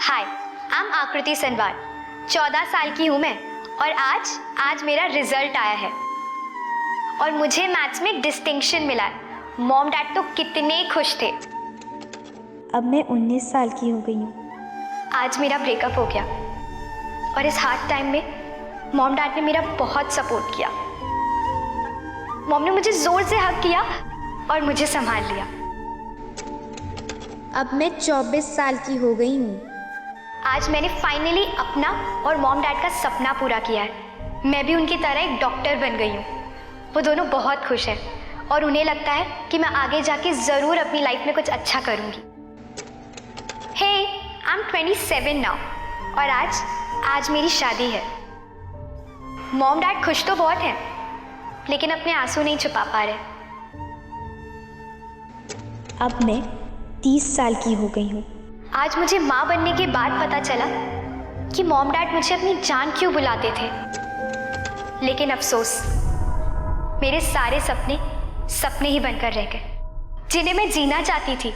Hi, I am आकृति सनवार। 14 साल की हूँ मैं और आज मेरा रिजल्ट आया है और मुझे मैथ्स में डिस्टिंक्शन मिला है। मॉम डैड तो कितने खुश थे। अब मैं 19 साल की हो गई हूँ। आज मेरा ब्रेकअप हो गया और इस हार्ड टाइम में मॉम डैड ने मेरा बहुत सपोर्ट किया। मॉम ने मुझे जोर से हग किया और मुझे संभाल लिया। अब मैं 24 साल की हो गई हूँ। आज मैंने फाइनली अपना और मॉम डैड का सपना पूरा किया है। मैं भी उनकी तरह एक डॉक्टर बन गई हूँ। वो दोनों बहुत खुश हैं और उन्हें लगता है कि मैं आगे जाके ज़रूर अपनी लाइफ में कुछ अच्छा करूँगी। हे, आई एम 27 नाउ और आज मेरी शादी है। मॉम डैड खुश तो बहुत हैं, लेकिन अपने आंसू नहीं छुपा पा रहे। अब मैं 30 साल की हो गई हूँ। आज मुझे माँ बनने के बाद पता चला कि मॉम डैड मुझे अपनी जान क्यों बुलाते थे। लेकिन अफसोस, मेरे सारे सपने ही बनकर रह गए, जिन्हें मैं जीना चाहती थी।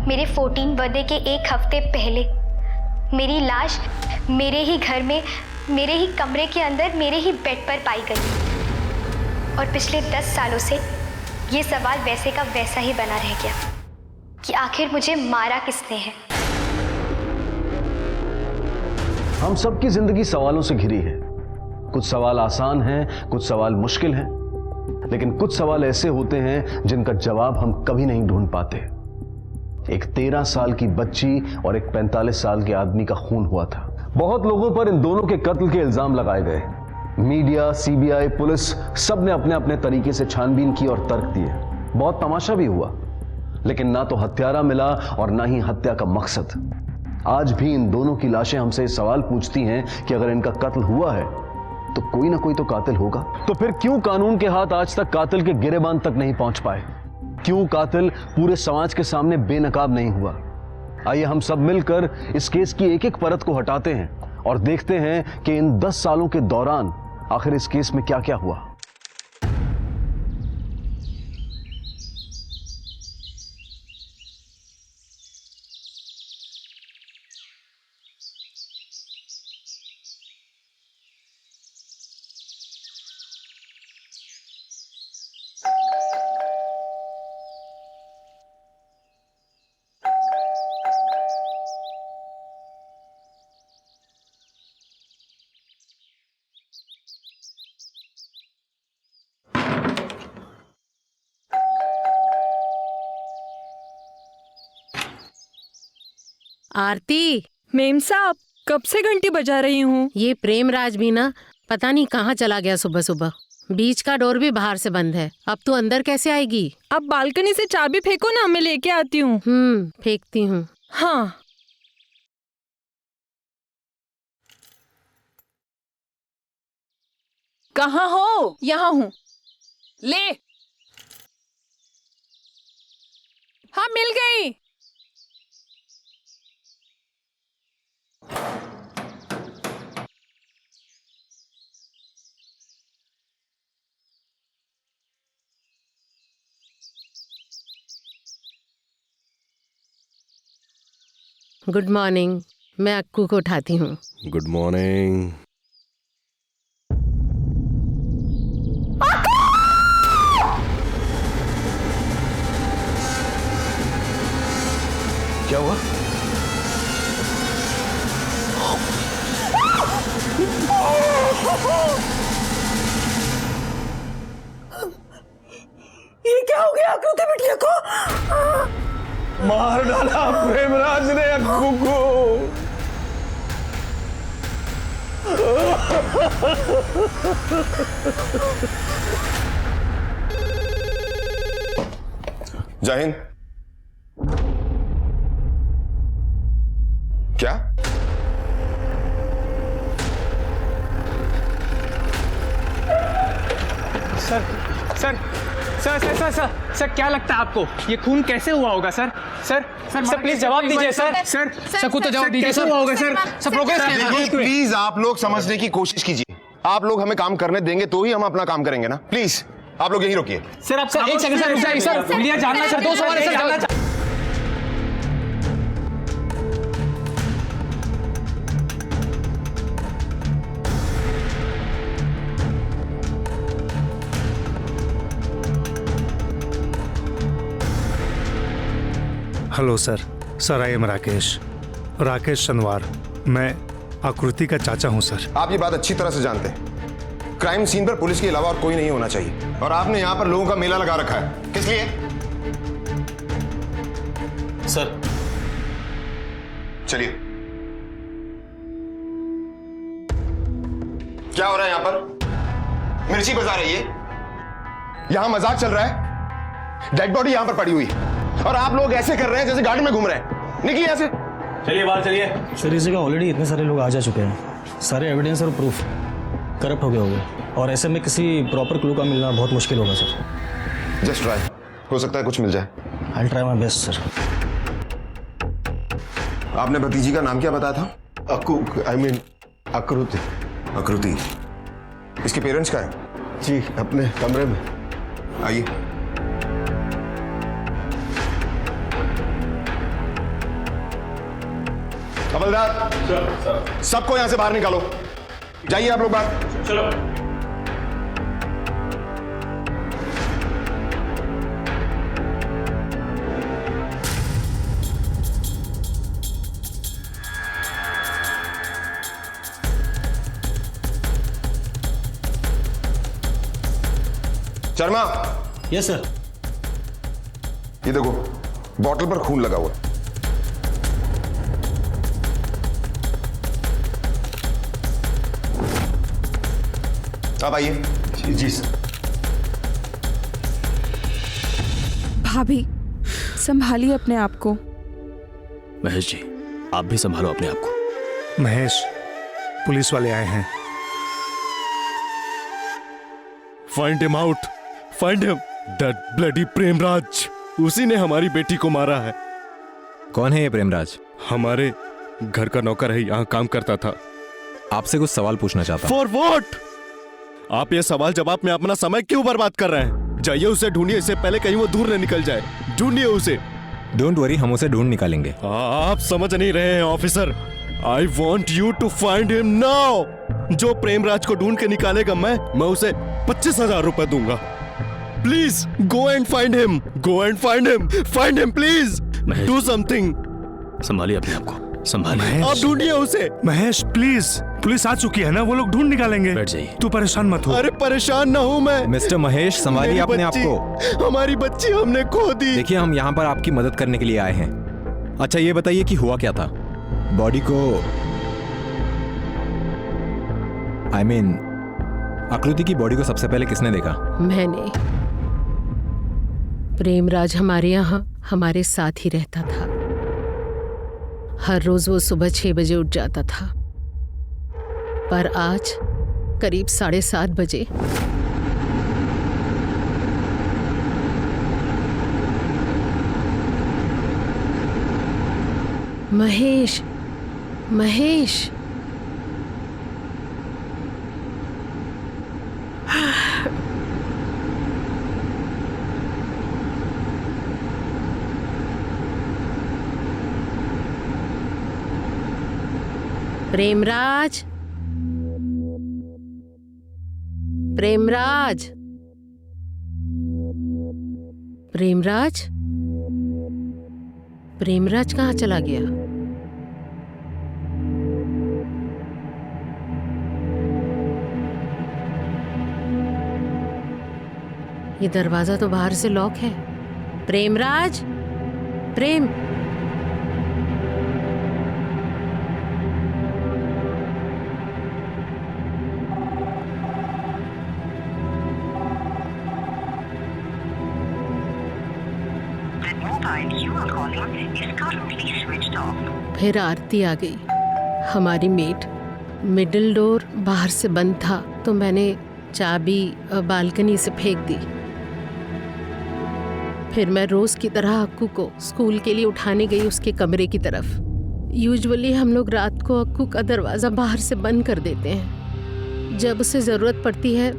मेरे 14 बर्थडे के एक हफ्ते पहले मेरी लाश मेरे ही घर में, मेरे ही कमरे के अंदर, मेरे ही बेड पर पाई गई। और पिछले 10 सालों से ये सवाल वैसे का वैसा ही बना रह गया कि आखिर मुझे मारा किसने है। हम सबकी जिंदगी सवालों से घिरी है। कुछ सवाल आसान हैं, कुछ सवाल मुश्किल हैं, लेकिन कुछ सवाल ऐसे होते हैं जिनका जवाब हम कभी नहीं ढूंढ पाते। एक 13 साल की बच्ची और एक 45 साल के आदमी का खून हुआ था। बहुत लोगों पर इन दोनों के कत्ल के इल्जाम लगाए गए। मीडिया, सीबीआई, पुलिस सब ने अपने अपने तरीके से छानबीन की और तर्क दिए। बहुत तमाशा भी हुआ, लेकिन ना तो हत्यारा मिला और ना ही हत्या का मकसद। आज भी इन दोनों की लाशें हमसे सवाल पूछती हैं कि अगर इनका कत्ल हुआ है तो कोई ना कोई तो कातिल होगा। तो फिर क्यों कानून के हाथ आज तक कातिल के गिरेबान तक नहीं पहुंच पाए? क्यों कातिल पूरे समाज के सामने बेनकाब नहीं हुआ? आइए हम सब मिलकर इस केस की एक एक परत को हटाते हैं और देखते हैं कि इन 10 सालों के दौरान आखिर इस केस में क्या क्या हुआ। आरती, मेम साहब, कब से घंटी बजा रही हूँ। ये प्रेमराज भी ना पता नहीं कहाँ चला गया सुबह सुबह। बीच का डोर भी बाहर से बंद है। अब तू अंदर कैसे आएगी? अब बालकनी से चाबी फेंको ना, मैं लेके आती हूँ। फेंकती हूँ। हाँ। कहाँ हो? यहाँ हूँ। ले। हाँ, मिल गई। Good morning. मैं अक्कू को उठाती हूँ। Good morning. क्या हुआ? ये क्या हो गया आकृति बिटिया को? मार डाला प्रेमराज ने अक्कू को। जय हिंद। क्या? सर, क्या लगता है आपको ये खून कैसे हुआ होगा सर? सर प्लीज जवाब दीजिए सर। सर को तो जवाब दीजिए। कैसे हुआ होगा सर? सब प्रोग्रेस देखिए प्लीज आप लोग समझने की कोशिश कीजिए। आप लोग हमें काम करने देंगे तो ही हम अपना काम करेंगे ना। प्लीज आप लोग यहीं रुकिए। सर आप एक सेकंड सर रुक जाइए सर। लिया जानना सर, 2 सवाल है sir. Hello sir. Sir I am Rakesh Shanwar. मैं आकृति का चाचा हूं सर। आप ये बात अच्छी तरह से जानते हैं, क्राइम सीन पर पुलिस के अलावा और कोई नहीं होना चाहिए, और आपने यहाँ पर लोगों का मेला लगा रखा है, किस लिए? सर चलिए। क्या हो रहा है यहाँ पर? मिर्ची बजा रही है, यहाँ मजाक चल रहा है, डेड बॉडी यहाँ पर पड़ी हुई है, और आप लोग ऐसे कर रहे हैं जैसे गार्डन में घूम रहे हैं। निकलिए यहाँ से। चलिए बाहर चलिए। सर इस जगह ऑलरेडी इतने सारे लोग आ जा चुके हैं, सारे एविडेंस और प्रूफ करप्ट हो गए होंगे, और ऐसे में किसी प्रॉपर क्लू का मिलना बहुत मुश्किल होगा सर। जस्ट ट्राई, हो सकता है कुछ मिल जाए। I will try my best sir. आपने भतीजी का नाम क्या बताया था? आकृति। आकृति। इसके पेरेंट्स का है? जी अपने कमरे में। आइए। हवलदार, सबको यहां से बाहर निकालो। जाइए आप लोग बाहर। चलो। शर्मा। Yes sir. ये देखो, बॉटल पर खून लगा हुआ। आप आइए। जी सर। भाभी संभालिए अपने आप को। महेश जी आप भी संभालो अपने आप को। महेश, पुलिस वाले आए हैं। Find him out, find him, that bloody Premraj, उसी ने हमारी बेटी को मारा है। कौन है ये प्रेमराज? हमारे घर का नौकर है, यहाँ काम करता था। आपसे कुछ सवाल पूछना चाहता हूँ। For what? आप ये सवाल जवाब में अपना समय क्यों बर्बाद कर रहे हैं? जाइए उसे ढूंढिए, इससे पहले कहीं वो दूर न निकल जाए। ढूंढिए उसे। डोंट वरी, हम उसे ढूंढ निकालेंगे। आप समझ नहीं रहे हैं officer. I want you to find him now. जो प्रेमराज को ढूंढ के निकालेगा मैं उसे 25,000 रुपए दूंगा। Please go and find him, go and find him please, do something. संभालिए अपने आप को, संभालिए। आप ढूंढिए उसे। महेश प्लीज, पुलिस आ चुकी है ना, वो लोग ढूंढ निकालेंगे। बैठ जाइए। तू परेशान मत हो। अरे परेशान ना हूं मैं। मिस्टर महेश, संभालिए अपने आप को। हमारी बच्ची हमने खो दी। देखिए हम यहाँ पर आपकी मदद करने के लिए आए हैं। अच्छा ये बताइए कि हुआ क्या था? बॉडी को आकृति की बॉडी को सबसे पहले किसने देखा? मैंने। प्रेमराज हमारे यहाँ हमारे साथ ही रहता था। हर रोज वो सुबह 6 बजे उठ जाता था, पर आज करीब 7:30 बजे महेश, महेश, प्रेमराज, प्रेमराज, प्रेमराज, प्रेमराज कहाँ चला गया? ये दरवाजा तो बाहर से लॉक है। प्रेमराज, प्रेम, फिर आरती आ गई, हमारी मेड। मिडिल डोर बाहर से बंद था तो मैंने चाबी बालकनी से फेंक दी। फिर मैं रोज की तरह अक्कू को स्कूल के लिए उठाने गई उसके कमरे की तरफ। यूजुअली हम लोग रात को अक्कू का दरवाज़ा बाहर से बंद कर देते हैं, जब उसे ज़रूरत पड़ती है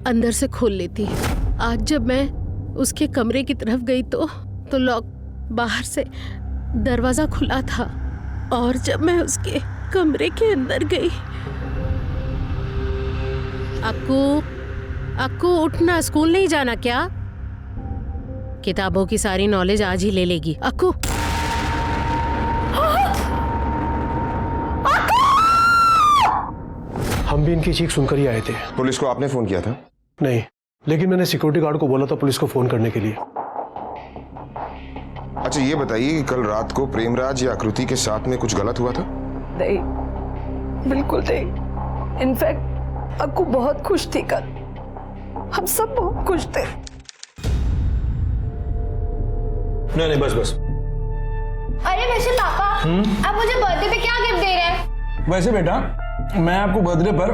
अंदर से खोल लेती है। आज जब मैं उसके कमरे की तरफ गई तो लॉक, बाहर से दरवाज़ा खुला था, और जब मैं उसके कमरे के अंदर गई, अक्कू, अक्कू उठना, स्कूल नहीं जाना क्या? किताबों की सारी नॉलेज आज ही ले लेगी। अक्कू हम भी इनकी चीख सुनकर ही आए थे। पुलिस को आपने फोन किया था? नहीं, लेकिन मैंने सिक्योरिटी गार्ड को बोला था पुलिस को फोन करने के लिए। अच्छा ये बताइए कि कल रात को प्रेमराज या आकृति के साथ में कुछ गलत हुआ था? नहीं, बिल्कुल नहीं। इनफैक्ट अक्कू बहुत खुश थी कल, हम सब बहुत खुश थे। नहीं बस बस। अरे वैसे पापा, आप मुझे बर्थडे पे क्या गिफ्ट दे रहे हैं? वैसे बेटा मैं आपको बर्थडे पर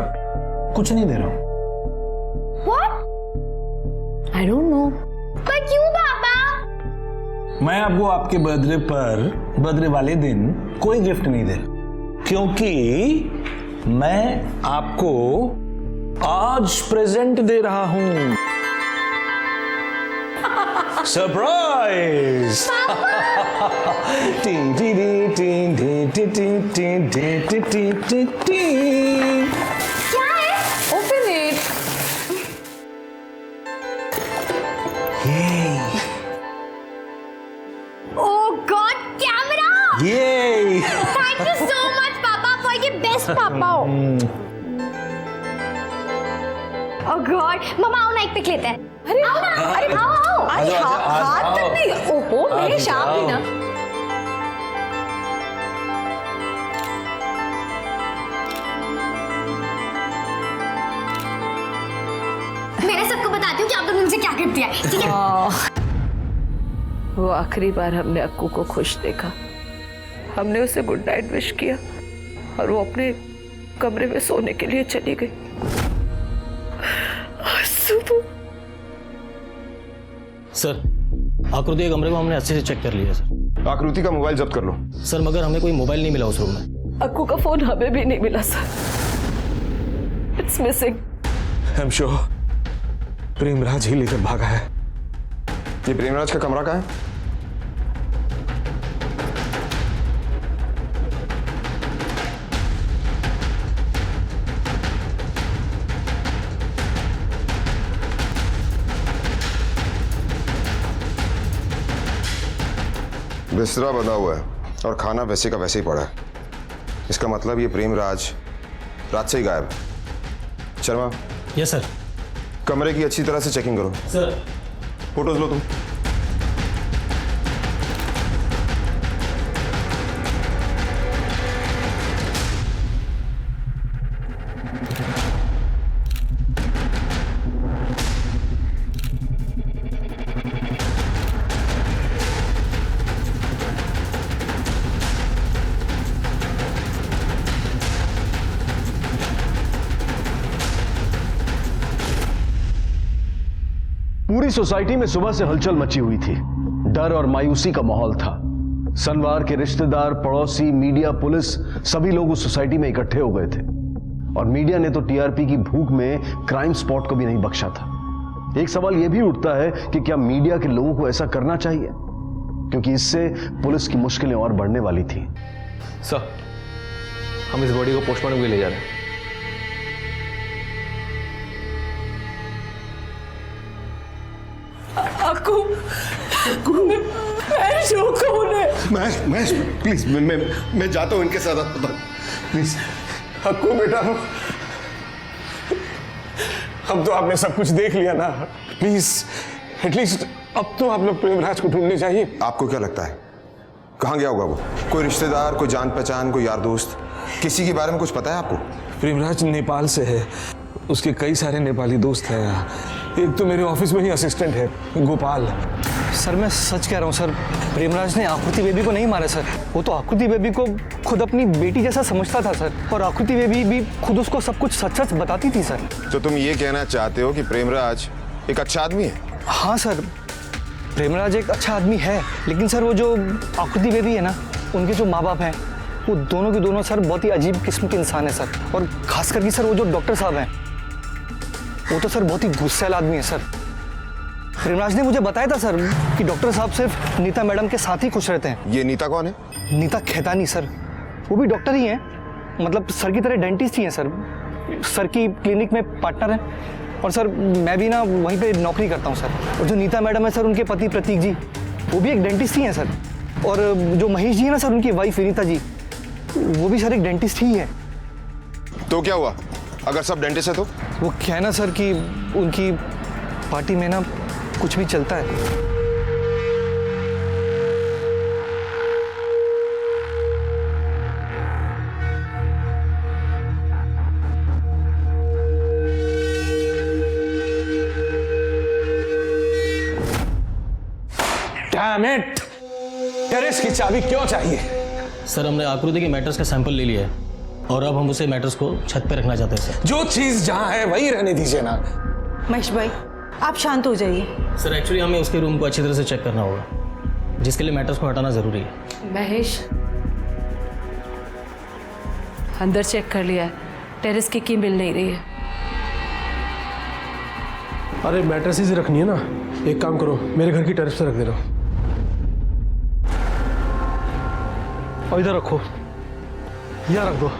कुछ नहीं दे रहा हूँ। What? I don't know. पर क्यों पापा? मैं आपको आपके बर्थडे पर, बर्थडे वाले दिन कोई गिफ्ट नहीं दे रहा, क्योंकि मैं आपको आज प्रेजेंट दे रहा हूं। Surprise! T T T T T T T T T T T T. क्या है? Open it. Oh God, camera! ये Thank you so much पापा, for ये बेस्ट पापा हो। Oh God, मम्मा आओ ना एक पिक लेते हैं। अरे आओ ना, अरे आओ आओ। अरे हाथ तक नहीं। ओहो मेरे शाम भी ना। मैंने सबको बताती हूँ कि आप दोनों मुझे क्या गिफ्ट दिया है, ठीक है? वो आखिरी बार हमने अक्कू को खुश देखा। हमने उसे गुड नाइट विश किया और वो अपने कमरे में सोने के लिए चली गई। सर आकृति के कमरे को हमने अच्छे से चेक कर लिया सर। आकृति का मोबाइल जब्त कर लो। सर मगर हमें कोई मोबाइल नहीं मिला उस रूम में। अक्कू का फोन हमें भी नहीं मिला sir. It's missing. I am sure Premraj ही लेकर भागा है। ये प्रेमराज का कमरा कहाँ है? बिस्तरा बंधा हुआ है और खाना वैसे का वैसे ही पड़ा है। इसका मतलब ये प्रेमराज रात से ही गायब है। शर्मा। Yes sir. कमरे की अच्छी तरह से चेकिंग करो। सर। फोटोज लो तुम। पूरी सोसाइटी में सुबह से हलचल मची हुई थी। डर और मायूसी का माहौल था। सनवार के रिश्तेदार, पड़ोसी, मीडिया, पुलिस सभी लोग उस सोसाइटी में इकट्ठे हो गए थे और मीडिया ने तो टीआरपी की भूख में क्राइम स्पॉट को भी नहीं बख्शा था। एक सवाल यह भी उठता है कि क्या मीडिया के लोगों को ऐसा करना चाहिए, क्योंकि इससे पुलिस की मुश्किलें और बढ़ने वाली थी। सर हम इस बॉडी को पोस्टमार्टम के लिए ले जा रहे हैं। महेश प्लीज मैं जाता हूँ इनके साथ। प्लीज अक्कू बेटा, अब तो आपने सब कुछ देख लिया ना। प्लीज एटलीस्ट अब तो आप लोग प्रेमराज को ढूंढने चाहिए। आपको क्या लगता है कहाँ गया होगा वो? कोई रिश्तेदार, कोई जान पहचान, कोई यार दोस्त, किसी के बारे में कुछ पता है आपको? प्रेमराज नेपाल से है, उसके कई सारे नेपाली दोस्त हैं यहाँ। एक तो मेरे ऑफिस में ही असिस्टेंट है गोपाल। सर मैं सच कह रहा हूँ सर, प्रेमराज ने आकृति बेबी को नहीं मारा सर। वो तो आकृति बेबी को खुद अपनी बेटी जैसा समझता था सर, और आकृति बेबी भी खुद उसको सब कुछ सच सच बताती थी सर। तो तुम ये कहना चाहते हो कि प्रेमराज एक अच्छा आदमी है? हाँ सर, प्रेमराज एक अच्छा आदमी है, लेकिन सर वो जो आकृति बेबी है ना, उनके जो माँ बाप हैं वो दोनों के दोनों सर बहुत ही अजीब किस्म के इंसान है सर। और खास करके सर वो जो डॉक्टर साहब हैं वो तो सर बहुत ही गुस्सैल आदमी है सर। प्रेमराज ने मुझे बताया था सर कि डॉक्टर साहब सिर्फ नीता मैडम के साथ ही खुश रहते हैं। ये नीता कौन है? नीता खेतानी सर, वो भी डॉक्टर ही हैं, मतलब सर की तरह डेंटिस्ट ही हैं सर। सर की क्लिनिक में पार्टनर हैं। और सर मैं भी ना वहीं पे नौकरी करता हूँ सर। और जो नीता मैडम है सर, उनके पति प्रतीक जी, वो भी एक डेंटिस्ट ही हैं सर। और जो महेश जी है ना सर, उनकी वाइफ विनीता जी, वो भी सर एक डेंटिस्ट ही है। तो क्या हुआ अगर सब डेंटिस्ट है तो? वो क्या है ना सर कि उनकी पार्टी में ना कुछ भी चलता है। Damn it! टेरेस की चाबी क्यों चाहिए? सर हमने आकृति के मैटर्स का सैंपल ले लिया है और अब हम उसे मैटर्स को छत पे रखना चाहते हैं सर। जो चीज जहां है वही रहने दीजिए ना। महेश भाई आप शांत हो जाइए। सर एक्चुअली हमें उसके रूम को अच्छी तरह से चेक करना होगा, जिसके लिए मैटर्स को हटाना जरूरी है। महेश, अंदर चेक कर लिया है, टेरेस की मिल नहीं रही है। अरे मैट्रेसेस ही रखनी है ना, एक काम करो मेरे घर की टेरेस पे रख दे रहा हूँ। और इधर रखो, यहाँ रख दो,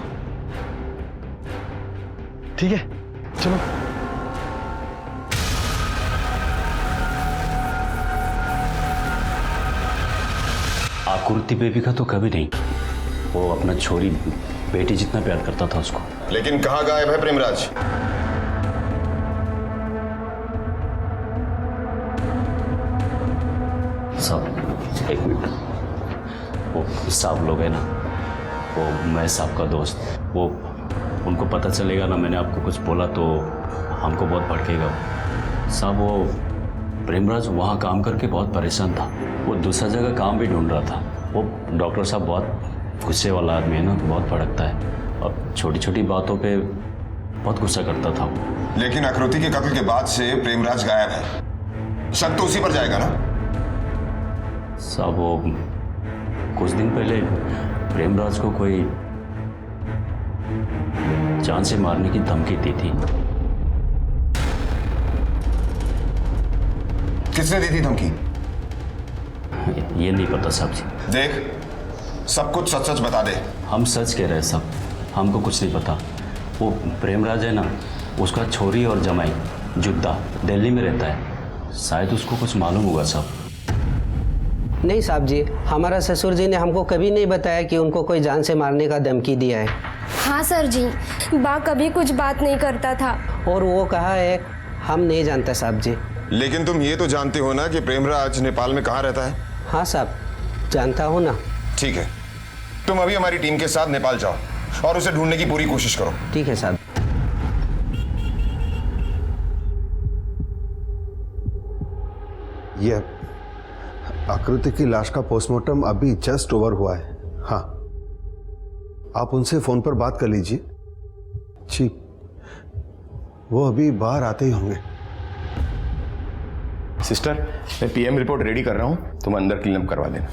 ठीक है चलो। आकृति बेबी का तो कभी नहीं, वो अपना छोरी बेटी जितना प्यार करता था उसको। लेकिन कहाँ गायब है प्रेमराज? साहब एक मिनट, वो साहब लोग है ना, वो मैं साहब का दोस्त, वो उनको पता चलेगा ना मैंने आपको कुछ बोला तो हमको बहुत भड़केगा साहब। वो प्रेमराज वहाँ काम करके बहुत परेशान था, वो दूसरा जगह काम भी ढूंढ रहा था। वो डॉक्टर साहब बहुत गुस्से वाला आदमी है ना, बहुत भड़कता है और छोटी छोटी बातों पे बहुत गुस्सा करता था। लेकिन आकृति के कत्ल के बाद से प्रेमराज गायब है, शक तो उसी पर जाएगा ना? साहब वो कुछ दिन पहले प्रेमराज को कोई जान से मारने की धमकी दी थी। किसने दी थी धमकी? ये नहीं पता साहब जी। देख, सब कुछ सच सच बता दे। हम सच कह रहे हैं साहब, हमको कुछ नहीं पता। वो प्रेमराज है ना, उसका छोरी और जमाई जुद्दा दिल्ली में रहता है, शायद उसको कुछ मालूम होगा साहब। नहीं साहब जी, हमारा ससुर जी ने हमको कभी नहीं बताया कि उनको कोई जान से मारने का धमकी दिया है। हाँ सर जी, बा कभी कुछ बात नहीं करता था। और वो कहा है हम नहीं जानते साहब जी। लेकिन तुम ये तो जानते हो ना कि प्रेमराज नेपाल में कहाँ रहता है? हाँ साहब, जानता हूँ ना। ठीक है, तुम अभी हमारी टीम के साथ नेपाल जाओ और उसे ढूंढने की पूरी कोशिश करो। ठीक है साहब। ये आकृति की लाश का पोस्टमार्टम अभी जस्ट ओवर हुआ है। हाँ, आप उनसे फोन पर बात कर लीजिए। जी, वो अभी बाहर आते ही होंगे। सिस्टर, मैं पीएम रिपोर्ट रेडी कर रहा हूं, तुम अंदर क्लीन अप करवा देना।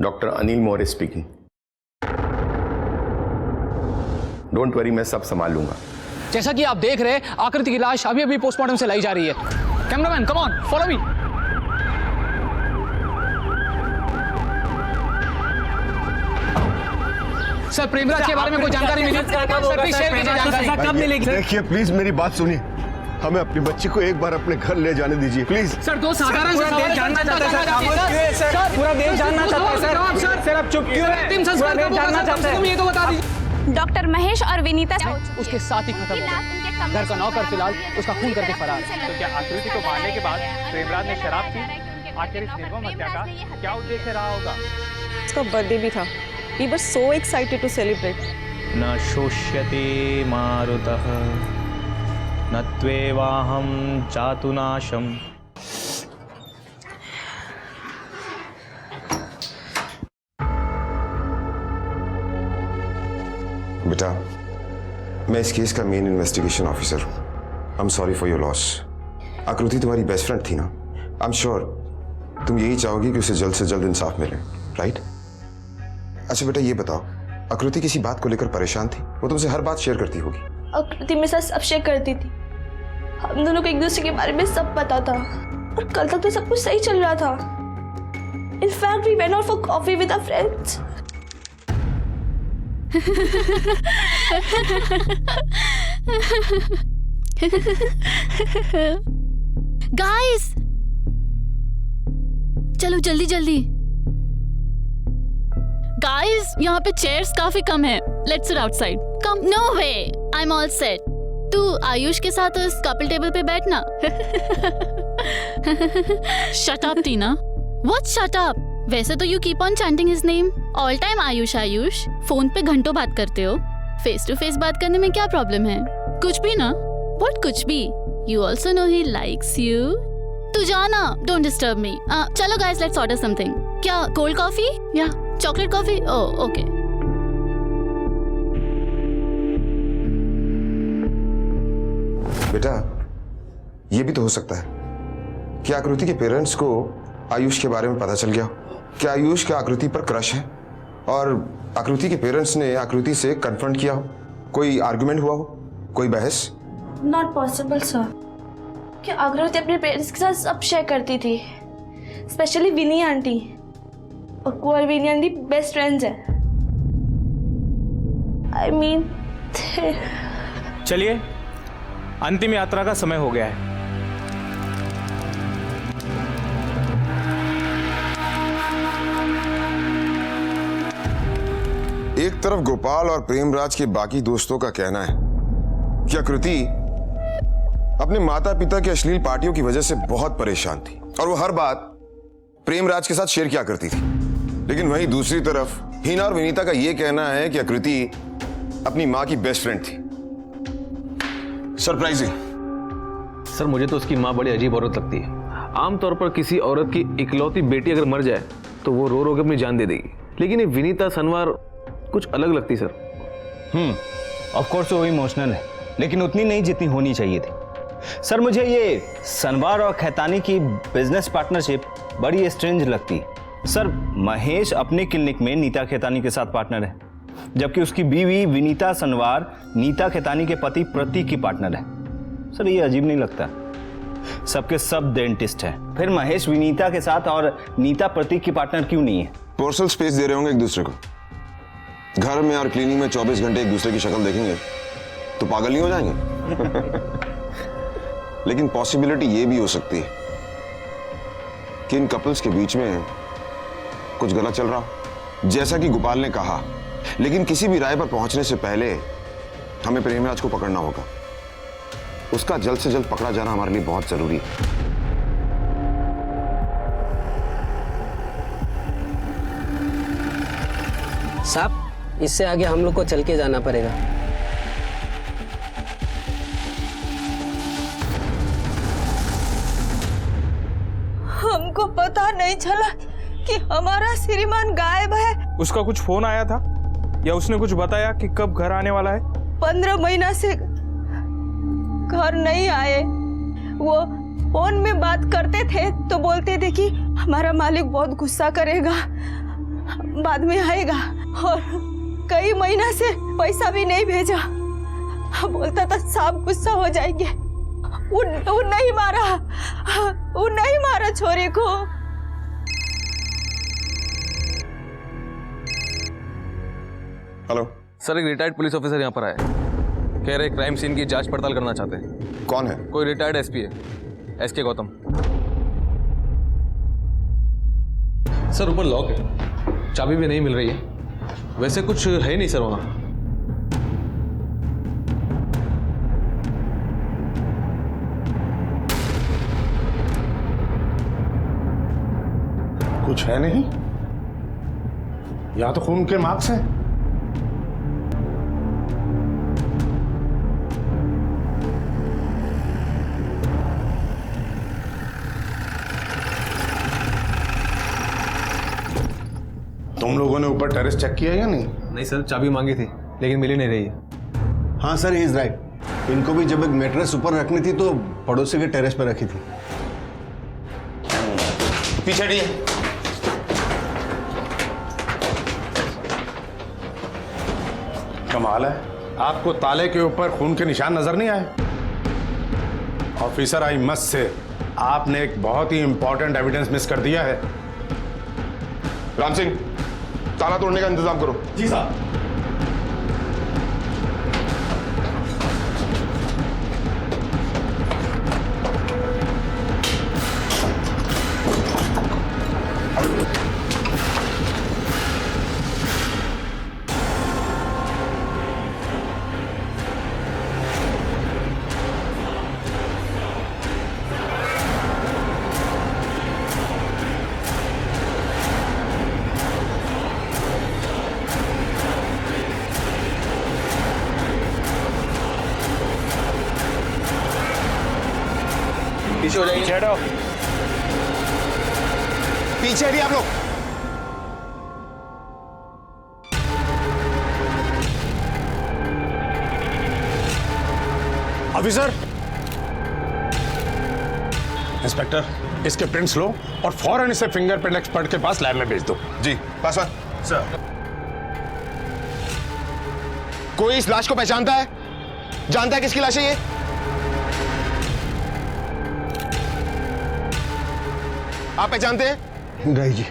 Doctor Anil Maurya speaking. Don't worry, मैं सब संभाल लूंगा। जैसा कि आप देख रहे हैं, आकृति की लाश अभी अभी पोस्टमार्टम से लाई जा रही है। Cameraman come on, follow me. Sir Premraj के बारे में कोई जानकारी मिली? सर प्लीज शेयर कीजिए जानकारी। कब मिलेगी? देखिए प्लीज मेरी बात सुनिए, हमें अपनी बच्ची को एक बार अपने घर ले जाने दीजिए प्लीज। सर दो साधारण से सवाल जानना चाहता है सर। पूरा देश जानना चाहता है सर। सर आप चुप क्यों हैं? पूरा देश जानना चाहता है। ये तो बता दीजिए। डॉक्टर महेश और विनीता उसके साथ ही खत्म हो गया। घर का नौकर फिलहाल उसका खून करके फरार है। तो क्या आकृति को मारने के बाद प्रेमराज ने शराब पी? आखिर इस निर्मम हत्या का क्या उद्देश्य रहा होगा? उसका बर्थडे भी था। We were so excited to celebrate. न शोष्यते मारुतः न त्वेवाहं चातुनाशम्। बेटा, मैं इस केस का मेन इन्वेस्टिगेशन ऑफिसर हूं। I am sorry for your loss. आकृति तुम्हारी बेस्ट फ्रेंड थी ना? आई एम श्योर तुम यही चाहोगी कि उसे जल्द से जल्द इंसाफ मिले, राइट? अच्छा बेटा, ये बताओ, आकृति किसी बात को लेकर परेशान थी? वो तुमसे हर बात शेयर करती होगी। आकृति मेरे साथ सब शेयर करती थी। हम दोनों को एक दूसरे के बारे में सब पता था और कल तक तो सब कुछ सही चल रहा था। In fact, we went out for coffee with our friends. Guys चलो जल्दी जल्दी। गाइस यहाँ पे चेयर्स काफी कम है, let's sit outside. Come. No way, I am all set. तू आयुष के साथ उस कपल टेबल पे बैठना। Shut up Tina. What shut up? वैसे तो you keep on chanting his name all time. Ayush Ayush. Phone पे घंटों बात करते हो, फेस टू फेस बात करने में क्या प्रॉब्लम है? कुछ भी ना। व्हाट कुछ भी? You also know he likes you. तू जाना, डोंट डिस्टर्ब मी। चलो गाइस लेट्स ऑर्डर समथिंग। क्या कोल्ड कॉफी या चॉकलेट कॉफी? Oh okay. बेटा, ये भी तो हो सकता है कि आकृति के पेरेंट्स को आयुष के बारे में पता चल गया। क्या आयुष का आकृति पर क्रश है और आकृति के पेरेंट्स ने आकृति से कन्फ्रंट किया हो? कोई आर्गुमेंट हुआ हो? कोई बहस? Not possible sir. क्या आकृति अपने पेरेंट्स के साथ सब शेयर करती थी, स्पेशली विनी आंटी। और कुंवर विनी आंटी बेस्ट फ्रेंड्स है। आई मीन चलिए, अंतिम यात्रा का समय हो गया है। एक तरफ गोपाल और प्रेमराज के बाकी दोस्तों का कहना है कि आकृति अपने माता पिता की अश्लील पार्टियों की वजह से बहुत परेशान थी और वो हर बात प्रेमराज के साथ शेयर किया करती थी। लेकिन वहीं दूसरी तरफ हिना और विनीता का यह कहना है कि आकृति अपनी मां की बेस्ट फ्रेंड थी। सरप्राइजिंग। सर मुझे तो उसकी मां बड़ी अजीब औरत लगती है। आमतौर पर किसी औरत की इकलौती बेटी अगर मर जाए तो वो रो रो के अपनी जान दे देगी, लेकिन ये विनीता सनवार कुछ अलग लगती सर। ऑफ कोर्स वो इमोशनल है, लेकिन उतनी नहीं जितनी होनी चाहिए थी। सर मुझे ये सनवार और खैतानी की बिजनेस पार्टनरशिप बड़ी स्ट्रेंज लगती। सर महेश अपने क्लिनिक में नीता खैतानी के साथ पार्टनर है, जबकि उसकी बीवी विनीता सनवार नीता खैतानी के पति प्रतीक की पार्टनर है। सर ये अजीब नहीं लगता? सबके सब डेंटिस्ट है, फिर महेश विनीता के साथ और नीता प्रतीक की पार्टनर क्यों नहीं है? पर्सनल स्पेस दे रहे होंगे एक दूसरे को। घर में और क्लिनिक में 24 घंटे एक दूसरे की शक्ल देखेंगे तो पागल नहीं हो जाएंगे? लेकिन पॉसिबिलिटी ये भी हो सकती है कि इन कपल्स के बीच में कुछ गलत चल रहा हो, जैसा कि गोपाल ने कहा। लेकिन किसी भी राय पर पहुंचने से पहले हमें प्रेमराज को पकड़ना होगा। उसका जल्द से जल्द पकड़ा जाना हमारे लिए बहुत जरूरी है। साहब, इससे आगे हम लोग को चल के जाना पड़ेगा। हमको पता नहीं चला कि हमारा श्रीमान गायब है। उसका कुछ फोन आया था या उसने कुछ बताया कि कब घर आने वाला है? 15 महीना से घर नहीं आए। वो फोन में बात करते थे तो बोलते थे कि हमारा मालिक बहुत गुस्सा करेगा, बाद में आएगा। और कई महीना से पैसा भी नहीं भेजा। बोलता था साहब गुस्सा हो जाएंगे। वो नहीं मारा, वो नहीं मारा छोरे को। हेलो सर, एक रिटायर्ड पुलिस ऑफिसर यहाँ पर आए, कह रहे क्राइम सीन की जांच पड़ताल करना चाहते हैं। कौन है? कोई रिटायर्ड एसपी है, एसके गौतम। सर ऊपर लॉक है, चाबी भी नहीं मिल रही है। वैसे कुछ है नहीं सर वहाँ। कुछ है नहीं? यहाँ तो खून के मार्क्स हैं। तुम लोगों ने ऊपर टेरेस चेक किया या नहीं? नहीं सर, चाबी मांगी थी लेकिन मिल ही नहीं रही है। हाँ सर, ही इज राइट। इनको भी जब एक मैट्रेस ऊपर रखनी थी तो पड़ोसी के टेरेस पर रखी थी। पीछे हटिए। कमाल है, आपको ताले के ऊपर खून के निशान नजर नहीं आए? ऑफिसर, आई मस्ट से आपने एक बहुत ही इंपॉर्टेंट एविडेंस मिस कर दिया है। राम सिंह, ताला तोड़ने का इंतजाम करो। जी साहब। पीछे हो जाइए। हटो। पीछे हटिए आप लोग। ऑफिसर, इंस्पेक्टर, इसके प्रिंट्स लो और फौरन इसे फिंगरप्रिंट एक्सपर्ट के पास लैब में भेज दो। जी पासवान। सर, कोई इस लाश को पहचानता है? जानता है किसकी लाश है ये? आप पहचानते हैं? नहीं जी।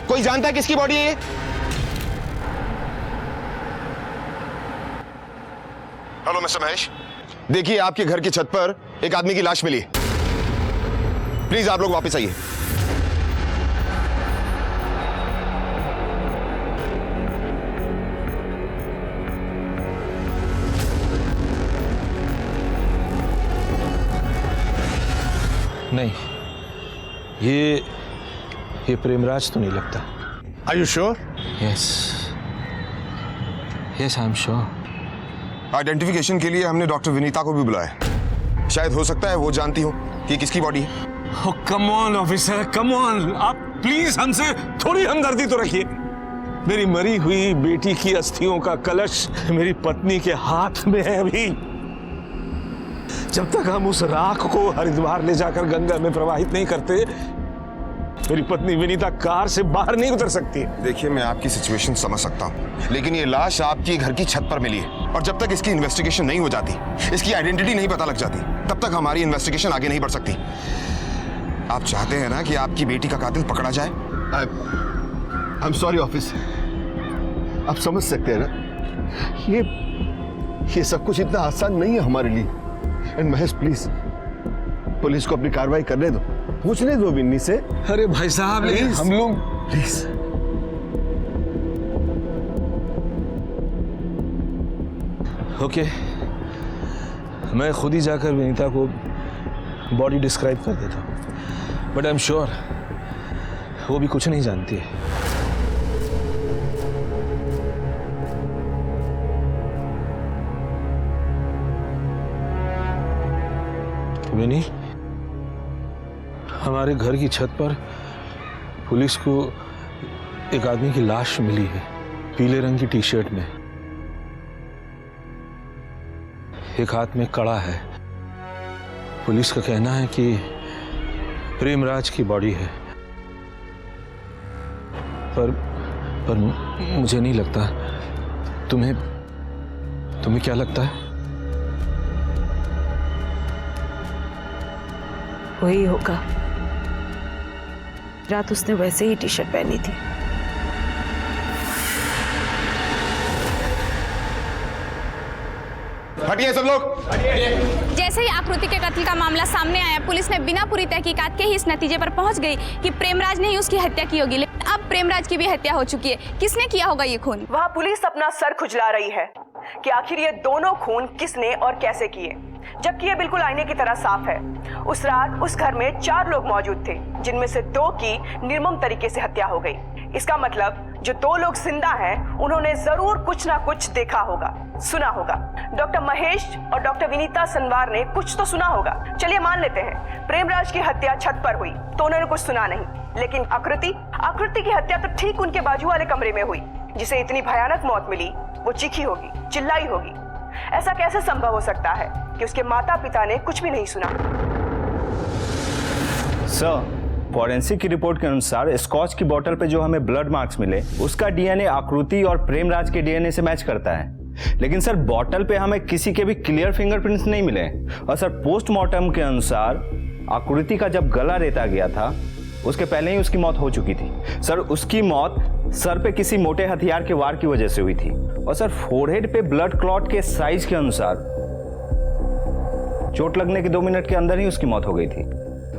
कोई जानता है किसकी बॉडी है ये? हेलो मिस्टर महेश, देखिए आपके घर की छत पर एक आदमी की लाश मिली है। प्लीज आप लोग वापस आइए। नहीं, ये प्रेमराज तो नहीं लगता। Are you sure? Yes, I am sure. Identification के लिए हमने डॉक्टर विनीता को भी बुलाया। शायद हो सकता है वो जानती हो कि किसकी बॉडी है। Come on officer, come on, आप प्लीज हमसे थोड़ी हमदर्दी तो रखिए। मेरी मरी हुई बेटी की अस्थियों का कलश मेरी पत्नी के हाथ में है अभी। जब तक हम उस राख को हरिद्वार ले जाकर गंगा में प्रवाहित नहीं करते, मेरी पत्नी विनीता कार से बाहर नहीं उतर सकती। देखिए, मैं आपकी सिचुएशन समझ सकता हूँ, लेकिन ये लाश आपकी घर की छत पर मिली है और जब तक इसकी इन्वेस्टिगेशन नहीं हो जाती, इसकी आइडेंटिटी नहीं पता लग जाती, तब तक हमारी इन्वेस्टिगेशन आगे नहीं बढ़ सकती। आप चाहते हैं ना कि आपकी बेटी का कातिल पकड़ा जाए? आई एम सॉरी ऑफिसर, आप समझ सकते हैं ना, ये सब कुछ इतना आसान नहीं है हमारे लिए। एंड महेश प्लीज, पुलिस को अपनी कार्रवाई करने दो, पूछने दो विन्नी से। अरे भाई साहब, लेकिन हम लोग प्लीज। ओके, मैं खुद ही जाकर विनीता को बॉडी डिस्क्राइब कर देता हूँ, बट आई एम श्योर वो भी कुछ नहीं जानती है। विनी, हमारे घर की छत पर पुलिस को एक आदमी की लाश मिली है, पीले रंग की टी शर्ट में, एक हाथ में कड़ा है। पुलिस का कहना है कि प्रेमराज की बॉडी है, पर मुझे नहीं लगता। तुम्हें क्या लगता है? वही होगा। रात उसने वैसे ही टी शर्ट पहनी थी। हटिए सब लोग। जैसे ही आकृति के कत्ल का मामला सामने आया, पुलिस ने बिना पूरी तहकीकात के ही इस नतीजे पर पहुंच गई कि प्रेमराज ने ही उसकी हत्या की होगी। लेकिन अब प्रेमराज की भी हत्या हो चुकी है। किसने किया होगा ये खून? वहाँ पुलिस अपना सर खुजला रही है कि आखिर ये दोनों खून किसने और कैसे किए, जबकि ये बिल्कुल आईने की तरह साफ है। उस रात उस घर में 4 लोग मौजूद थे, जिनमें से 2 की निर्मम तरीके से हत्या हो गई। इसका मतलब जो 2 लोग जिंदा हैं, उन्होंने जरूर कुछ ना कुछ देखा होगा, सुना होगा। डॉक्टर महेश और डॉक्टर विनीता सनवार ने कुछ तो सुना होगा। चलिए मान लेते हैं प्रेमराज की हत्या छत पर हुई तो उन्होंने कुछ सुना नहीं, लेकिन आकृति की हत्या तो ठीक उनके बाजू वाले कमरे में हुई। जिसे इतनी भयानक मौत मिली, वो चीखी होगी, चिल्लाई होगी। ऐसा कैसे संभव हो सकता है कि उसके माता पिता ने कुछ भी नहीं सुना? सर, फॉरेंसिक की रिपोर्ट के अनुसार स्कॉच की बोतल पे जो हमें ब्लड मार्क्स मिले, उसका डीएनए आकृति और प्रेमराज के डीएनए से मैच करता है। लेकिन सर, बोतल पे हमें किसी के भी क्लियर फिंगरप्रिंट्स नहीं मिले। और सर, पोस्टमार्टम के अनुसार आकृति का जब गला रेता गया था, उसके पहले ही उसकी मौत हो चुकी थी। सर, उसकी मौत सर पे किसी मोटे हथियार के वार की वजह से हुई थी। और सर, फोरहेड पे ब्लड क्लॉट के साइज के अनुसार चोट लगने के 2 मिनट के अंदर ही उसकी मौत हो गई थी।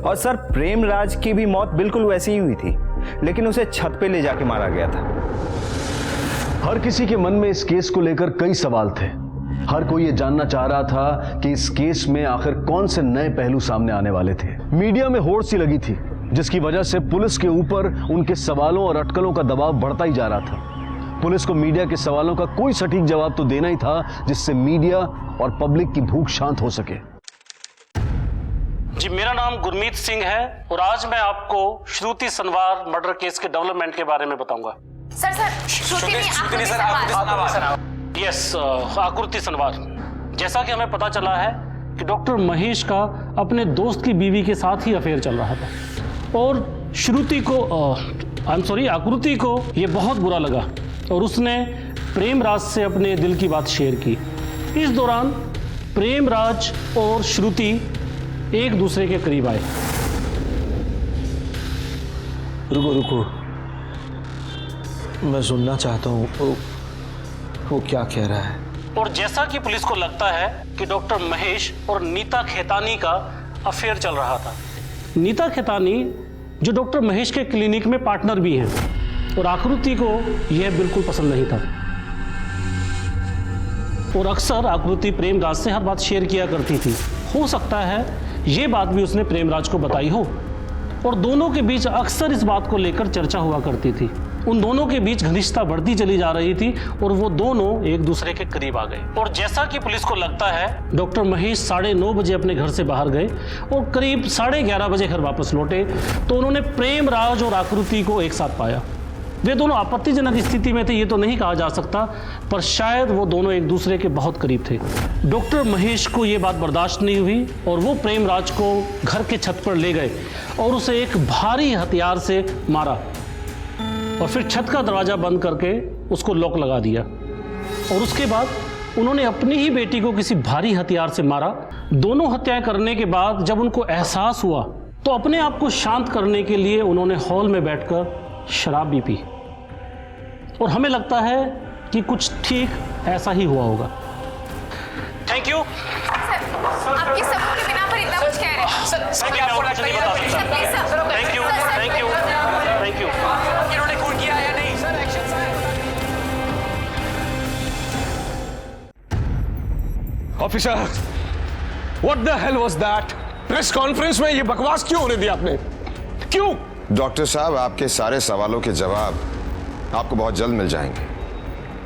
और सर, प्रेमराज की भी मौत बिल्कुल वैसी ही हुई थी, लेकिन उसे छत पे ले जाके मारा गया था। हर किसी के मन में इस केस को लेकर कई सवाल थे। हर कोई ये जानना चाह रहा था कि इस केस में आखिर कौन से नए पहलू सामने आने वाले थे। मीडिया में होड़ सी लगी थी, जिसकी वजह से पुलिस के ऊपर उनके सवालों और अटकलों का दबाव बढ़ता ही जा रहा था। पुलिस को मीडिया के सवालों का कोई सटीक जवाब तो देना ही था, जिससे मीडिया और पब्लिक की भूख शांत हो सके। जी मेरा नाम गुरमीत सिंह है और आज मैं आपको श्रुति सनवार मर्डर केस के डेवलपमेंट के बारे में बताऊंगा। यस, आकृति सनवार। जैसा कि हमें पता चला है कि डॉक्टर महेश का अपने दोस्त की बीवी के साथ ही अफेयर चल रहा था और श्रुति को आकृति को यह बहुत बुरा लगा और उसने प्रेमराज से अपने दिल की बात शेयर की। इस दौरान प्रेमराज और श्रुति एक दूसरे के करीब आए। रुको, मैं सुनना चाहता हूँ वो क्या कह रहा है। और जैसा कि पुलिस को लगता है कि डॉक्टर महेश और नीता खेतानी का अफेयर चल रहा था। नीता खेतानी जो डॉक्टर महेश के क्लिनिक में पार्टनर भी हैं और आकृति को यह बिल्कुल पसंद नहीं था और अक्सर आकृति प्रेमराज से हर बात शेयर किया करती थी। हो सकता है ये बात भी उसने प्रेमराज को बताई हो और दोनों के बीच अक्सर इस बात को लेकर चर्चा हुआ करती थी। उन दोनों के बीच घनिष्ठता बढ़ती चली जा रही थी और वो दोनों एक दूसरे के करीब आ गए। और जैसा कि पुलिस को लगता है डॉक्टर महेश 9:30 बजे अपने घर से बाहर गए और करीब 11:30 बजे घर वापस लौटे तो उन्होंने प्रेमराज और आकृति को एक साथ पाया। वे दोनों आपत्तिजनक स्थिति में थे ये तो नहीं कहा जा सकता, पर शायद वो दोनों एक दूसरे के बहुत करीब थे। डॉक्टर महेश को ये बात बर्दाश्त नहीं हुई और वो प्रेमराज को घर के छत पर ले गए और उसे एक भारी हथियार से मारा और फिर छत का दरवाजा बंद करके उसको लॉक लगा दिया। और उसके बाद उन्होंने अपनी ही बेटी को किसी भारी हथियार से मारा। दोनों हत्याएं करने के बाद जब उनको एहसास हुआ तो अपने आप को शांत करने के लिए उन्होंने हॉल में बैठकर शराब भी पी और हमें लगता है कि कुछ ठीक ऐसा ही हुआ होगा। Thank you. आपके सबूत के बिना पर इतना कुछ कह रहे हैं। सर मैं आपको कुछ नहीं बता सकता। Thank you. इन्होंने खून किया या नहीं? Sir action sir. Officer, what the hell was that? Press conference में ये बकवास क्यों होने दिया आपने? क्यों? डॉक्टर साहब, आपके सारे सवालों के जवाब आपको बहुत जल्द मिल जाएंगे,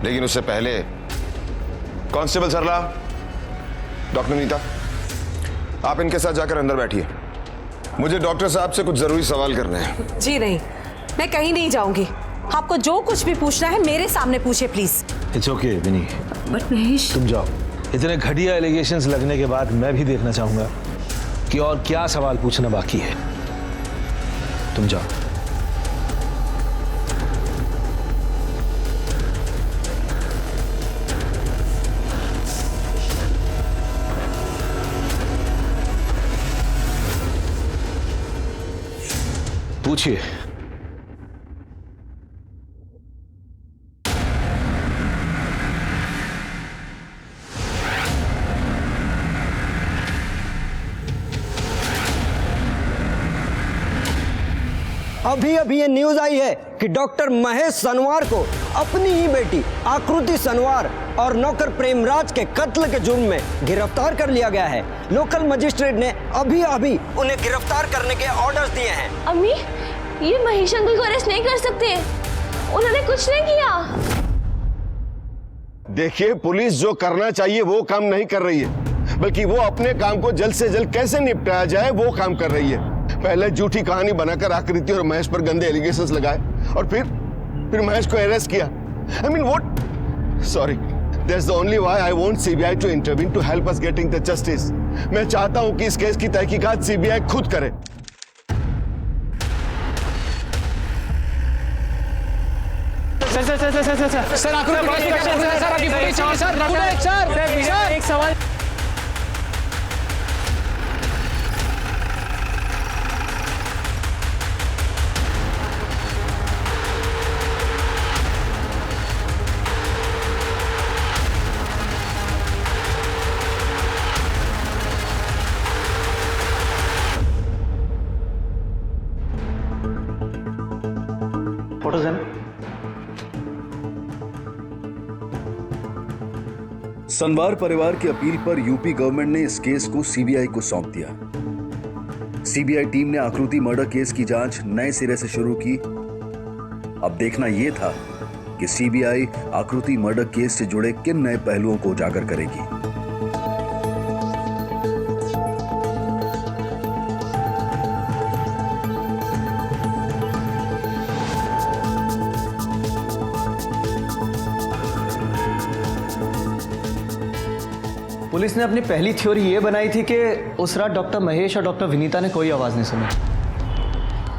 लेकिन उससे पहले कांस्टेबल सरला, डॉक्टर नीता, आप इनके साथ जाकर अंदर बैठिए। मुझे डॉक्टर साहब से कुछ जरूरी सवाल करने हैं। जी नहीं, मैं कहीं नहीं जाऊंगी। आपको जो कुछ भी पूछना है मेरे सामने पूछे please. It's okay Vini, but Mahesh, तुम जाओ। इतने घटिया एलिगेशंस लगने के बाद मैं भी देखना चाहूंगा कि और क्या सवाल पूछना बाकी है। तुम जाओ। पूछिए। अभी अभी ये न्यूज आई है कि डॉक्टर महेश सनवार को अपनी ही बेटी आकृति सनवार और नौकर प्रेमराज के कत्ल के जुर्म में गिरफ्तार कर लिया गया है। लोकल मजिस्ट्रेट ने अभी अभी उन्हें गिरफ्तार करने के ऑर्डर्स दिए हैं। अम्मी, ये महेश अंकल को अरेस्ट नहीं कर सकते, उन्होंने कुछ नहीं किया। देखिए, पुलिस जो करना चाहिए वो काम नहीं कर रही है, बल्कि वो अपने काम को जल्द से जल्द कैसे निपटाया जाए वो काम कर रही है। पहले झूठी कहानी बनाकर आकृति और महेश पर गंदे एलिगेशंस लगाए और फिर महेश को अरेस्ट किया। I mean what? Sorry, that's the only why I want CBI to intervene to help us getting the justice. मैं चाहता हूं कि इस केस की तहकीकात CBI खुद करे। सर एक सवाल। फोटोज है ना? सनवार परिवार की अपील पर यूपी गवर्नमेंट ने इस केस को सीबीआई को सौंप दिया। सीबीआई टीम ने आकृति मर्डर केस की जांच नए सिरे से शुरू की। अब देखना यह था कि सीबीआई आकृति मर्डर केस से जुड़े किन नए पहलुओं को उजागर करेगी। पुलिस ने अपनी पहली थ्योरी ये बनाई थी कि उस रात डॉक्टर महेश और डॉक्टर विनीता ने कोई आवाज़ नहीं सुनी,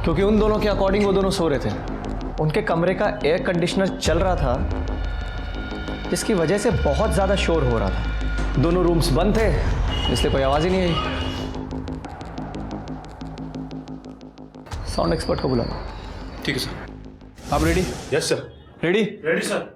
क्योंकि उन दोनों के अकॉर्डिंग वो दोनों सो रहे थे। उनके कमरे का एयर कंडीशनर चल रहा था, जिसकी वजह से बहुत ज़्यादा शोर हो रहा था। दोनों रूम्स बंद थे, इसलिए कोई आवाज़ ही नहीं आई। साउंड एक्सपर्ट को बुला लो। ठीक है सर। आप ready? Yes sir. Ready? Ready sir.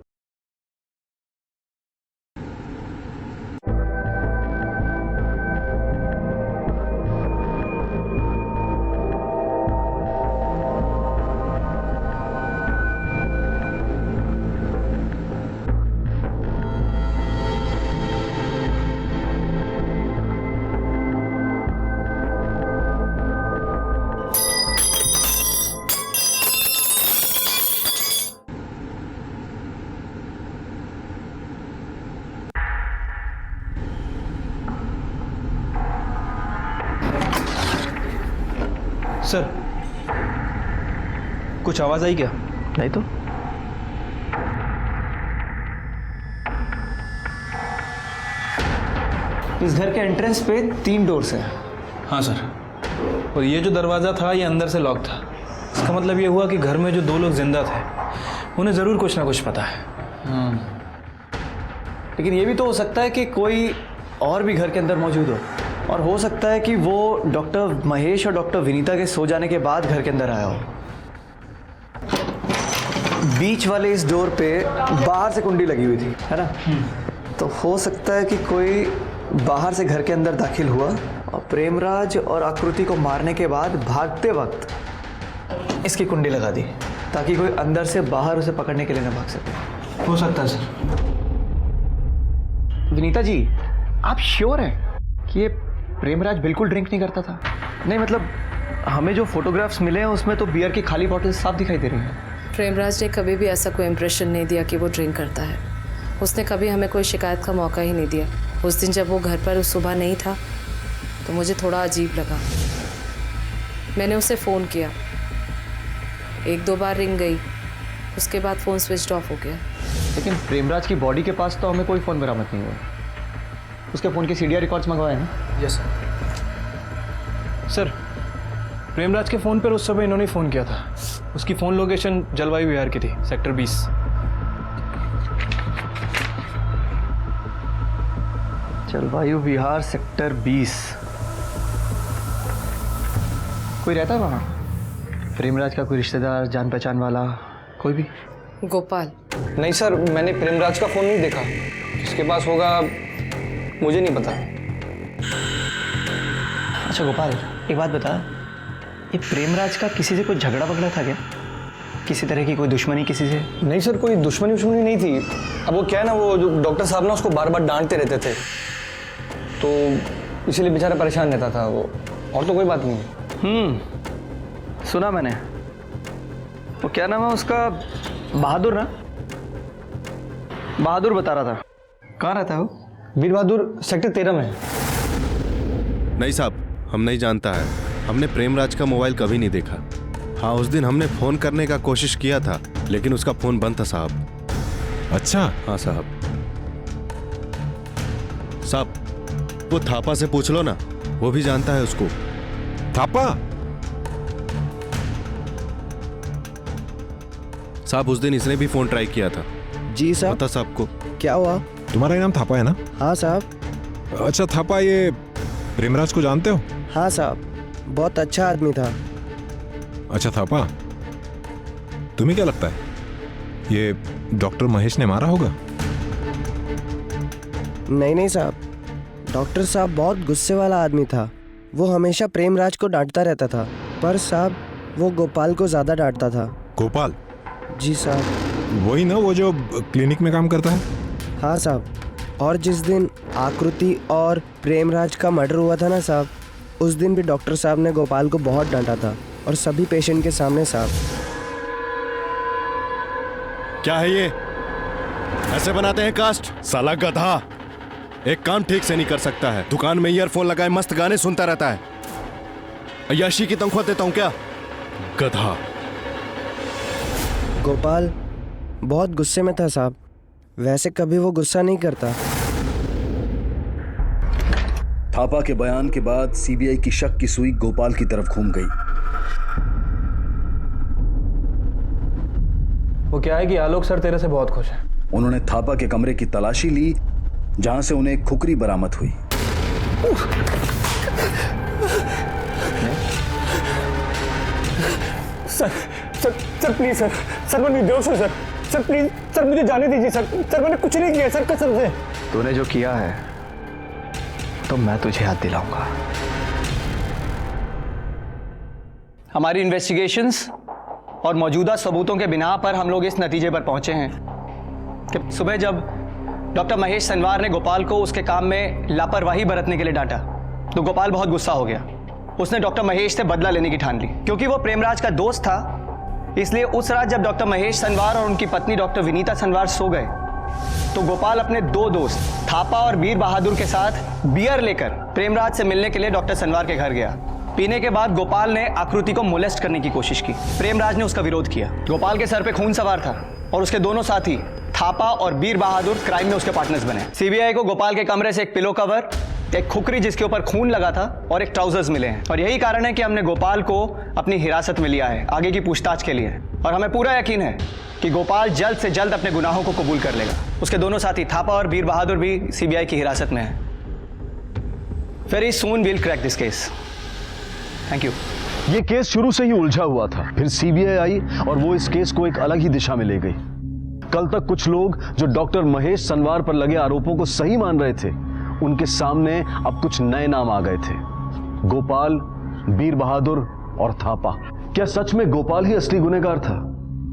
Sir, कुछ आवाज आई क्या? नहीं तो। इस घर के एंट्रेंस पे 3 डोर्स हैं। हाँ सर, और ये जो दरवाज़ा था ये अंदर से लॉक था। इसका मतलब ये हुआ कि घर में जो 2 लोग जिंदा थे उन्हें ज़रूर कुछ ना कुछ पता है। लेकिन ये भी तो हो सकता है कि कोई और भी घर के अंदर मौजूद हो, और हो सकता है कि वो डॉक्टर महेश और डॉक्टर विनीता के सो जाने के बाद घर के अंदर आया हो। बीच वाले इस डोर पे बाहर से कुंडी लगी हुई थी, है ना? तो हो सकता है कि कोई बाहर से घर के अंदर दाखिल हुआ और प्रेमराज और आकृति को मारने के बाद भागते वक्त इसकी कुंडी लगा दी, ताकि कोई अंदर से बाहर उसे पकड़ने के लिए ना भाग सके। हो सकता है सर। विनीता जी, आप श्योर हैं कि ये प्रेमराज बिल्कुल ड्रिंक नहीं करता था? नहीं मतलब हमें जो फोटोग्राफ्स मिले हैं उसमें तो बियर की खाली बॉटल साफ दिखाई दे रही हैं। प्रेमराज ने कभी भी ऐसा कोई इम्प्रेशन नहीं दिया कि वो ड्रिंक करता है। उसने कभी हमें कोई शिकायत का मौका ही नहीं दिया। उस दिन जब वो घर पर उस सुबह नहीं था तो मुझे थोड़ा अजीब लगा। मैंने उसे फ़ोन किया, 1-2 बार रिंग गई, उसके बाद फ़ोन स्विच ऑफ हो गया। लेकिन प्रेमराज की बॉडी के पास तो हमें कोई फ़ोन बरामद नहीं हुआ। उसके फ़ोन के सीडीआर रिकॉर्ड्स मंगवाए ना? Yes sir. प्रेमराज के फ़ोन पर उस समय इन्होंने फ़ोन किया था। उसकी फ़ोन लोकेशन जलवायु विहार की थी, सेक्टर 20। जलवायु विहार सेक्टर 20। कोई रहता है वहाँ? प्रेमराज का कोई रिश्तेदार, जान पहचान वाला कोई भी? गोपाल? नहीं सर, मैंने प्रेमराज का फ़ोन नहीं देखा। किसके पास होगा मुझे नहीं पता। अच्छा गोपाल, एक बात बता, ये प्रेमराज का किसी से कोई झगड़ा वगड़ा था क्या? किसी तरह की कोई दुश्मनी किसी से? नहीं सर, कोई दुश्मनी नहीं थी। अब वो क्या है ना, वो जो डॉक्टर साहब ना उसको बार बार डांटते रहते थे, तो इसीलिए बेचारा परेशान रहता था वो, और तो कोई बात नहीं। सुना मैंने, वो क्या नाम है उसका, बहादुर ना? बहादुर बता रहा था। कहाँ रहता है वो? वीर बहादुर सेक्टर 13 में। नहीं साहब, हम नहीं जानता है। हमने प्रेमराज का मोबाइल कभी नहीं देखा। हाँ, उस दिन हमने फ़ोन करने का कोशिश किया था, लेकिन उसका फ़ोन बंद था साहब। अच्छा? हाँ साहब। साहब, वो थापा से पूछ लो ना, वो भी जानता है उसको। थापा? साहब, उस दिन इसने भी फ़ोन ट्राई किया था। जी साहब। पता साहब को क्या हुआ? तुम्हारा नाम थापा है ना? हाँ साहब। अच्छा थापा, ये प्रेमराज को जानते हो? हाँ साहब, बहुत अच्छा आदमी था। अच्छा थापा, तुम्हें क्या लगता है ये डॉक्टर महेश ने मारा होगा? नहीं साहब, डॉक्टर साहब बहुत गुस्से वाला आदमी था। वो हमेशा प्रेमराज को डांटता रहता था, पर साहब वो गोपाल को ज़्यादा डांटता था। गोपाल? जी साहब। वही ना, वो जो क्लिनिक में काम करता है? हाँ साहब, और जिस दिन आकृति और प्रेमराज का मर्डर हुआ था ना साहब, उस दिन भी डॉक्टर साहब ने गोपाल को बहुत डांटा था, और सभी पेशेंट के सामने साहब। क्या है ये? ऐसे बनाते हैं कास्ट? साला गधा, एक काम ठीक से नहीं कर सकता है। दुकान में ईयरफोन लगाए मस्त गाने सुनता रहता है। अय्याशी की तनख्वाह देता हूं क्या? गधा। गोपाल बहुत गुस्से में था साहब, वैसे कभी वो गुस्सा नहीं करता। थापा के बयान के बाद सीबीआई की शक की सुई गोपाल की तरफ घूम गई। वो क्या है कि आलोक सर तेरे से बहुत खुश है। उन्होंने थापा के कमरे की तलाशी ली, जहां से उन्हें एक खुकरी बरामद हुई। Sir sir sir please sir, sir मैं निर्दोष हूँ सर, सर प्लीज सर मुझे जाने दीजिए सर, सर मैंने कुछ नहीं किया सर, कसम से। तूने जो किया है तो मैं तुझे याद दिलाऊंगा। हमारी इन्वेस्टिगेशंस और मौजूदा सबूतों के बिना पर हम लोग इस नतीजे पर पहुंचे हैं कि सुबह जब डॉक्टर महेश सनवार ने गोपाल को उसके काम में लापरवाही बरतने के लिए डांटा तो गोपाल बहुत गुस्सा हो गया। उसने डॉक्टर महेश से बदला लेने की ठान ली। क्योंकि वो प्रेमराज का दोस्त था, इसलिए उस रात जब डॉक्टर महेश सनवार और उनकी पत्नी डॉक्टर विनीता सनवार सो गए तो गोपाल अपने दो दोस्त थापा और वीर बहादुर के साथ बियर लेकर प्रेमराज से मिलने के लिए डॉक्टर सनवार के घर गया। पीने के बाद गोपाल ने आकृति को मोलेस्ट करने की कोशिश की। प्रेमराज ने उसका विरोध किया। गोपाल के सर पे खून सवार था और उसके दोनों साथी थापा और वीर बहादुर क्राइम में उसके पार्टनर्स बने। सीबीआई को गोपाल के कमरे से एक पिलो कवर, एक खुकरी जिसके ऊपर खून लगा था और एक ट्राउजर्स मिले हैं और यही कारण है कि हमने गोपाल को अपनी हिरासत में लिया है आगे की पूछताछ के लिए। और हमें पूरा यकीन है कि गोपाल जल्द से जल्द अपने गुनाहों को कबूल कर लेगा। उसके दोनों साथी थापा और वीर बहादुर भी सीबीआई की हिरासत में हैं। Very soon we'll crack this case. Thank you. ये केस शुरू से ही उलझा हुआ था, फिर सीबीआई आई और वो इस केस को एक अलग ही दिशा में ले गई। कल तक कुछ लोग जो डॉक्टर महेश सनवार पर लगे आरोपों को सही मान रहे थे, उनके सामने अब कुछ नए नाम आ गए थे। गोपाल, वीर बहादुर और थापा। क्या सच में गोपाल ही असली गुनहगार था?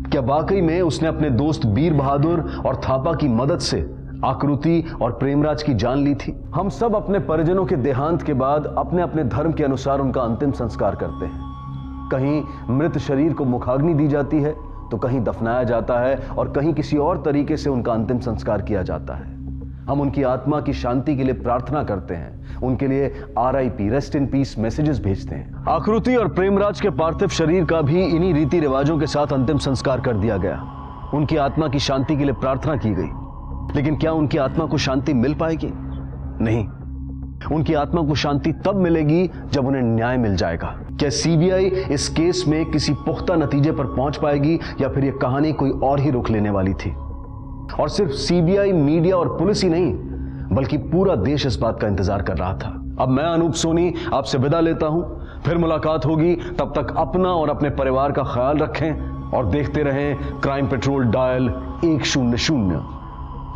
क्या वाकई में उसने अपने दोस्त वीर बहादुर और थापा की मदद से आकृति और प्रेमराज की जान ली थी? हम सब अपने परिजनों के देहांत के बाद अपने अपने धर्म के अनुसार उनका अंतिम संस्कार करते हैं। कहीं मृत शरीर को मुखाग्नि दी जाती है तो कहीं दफनाया जाता है और कहीं किसी और तरीके से उनका अंतिम संस्कार किया जाता है। हम उनकी आत्मा की शांति के लिए प्रार्थना करते हैं, उनके लिए RIP rest in peace messages भेजते हैं। आकृति और प्रेमराज के पार्थिव शरीर का भी इन्हीं रीति रिवाजों के साथ अंतिम संस्कार कर दिया गया। उनकी आत्मा की शांति के लिए प्रार्थना की गई, लेकिन क्या उनकी आत्मा को शांति मिल पाएगी? नहीं, उनकी आत्मा को शांति तब मिलेगी जब उन्हें न्याय मिल जाएगा। क्या सीबीआई इस केस में किसी पुख्ता नतीजे पर पहुंच पाएगी या फिर यह कहानी कोई और ही रुख लेने वाली थी? और सिर्फ सीबीआई, मीडिया और पुलिस ही नहीं, बल्कि पूरा देश इस बात का इंतजार कर रहा था। अब मैं अनूप सोनी आपसे विदा लेता हूं, फिर मुलाकात होगी। तब तक अपना और अपने परिवार का ख्याल रखें और देखते रहें क्राइम पेट्रोल डायल 100।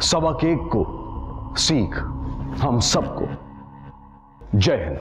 सबक एक को सीख हम सबको। जय हिंद।